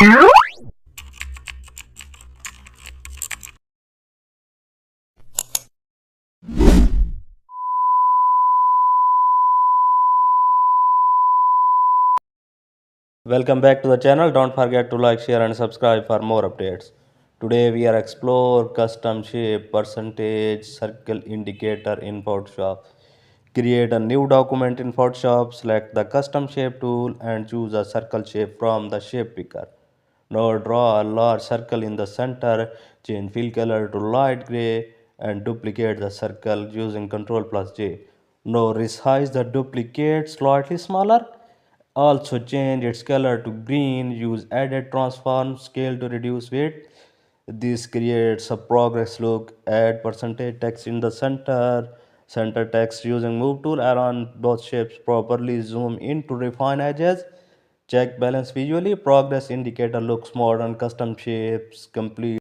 Welcome back to the channel. Don't forget to like, share and subscribe for more updates. Today we are explore custom shape percentage circle indicator in Photoshop. Create a new document in Photoshop, select the custom shape tool and choose a circle shape from the shape picker. Now draw a large circle in the center, change fill color to light gray and duplicate the circle using Ctrl plus J. Now resize the duplicate slightly smaller. Also change its color to green, use edit transform scale to reduce weight. This creates a progress look, add percentage text in the center text using move tool around both shapes properly, zoom in to refine edges, check balance visually, progress indicator looks modern, custom shapes complete.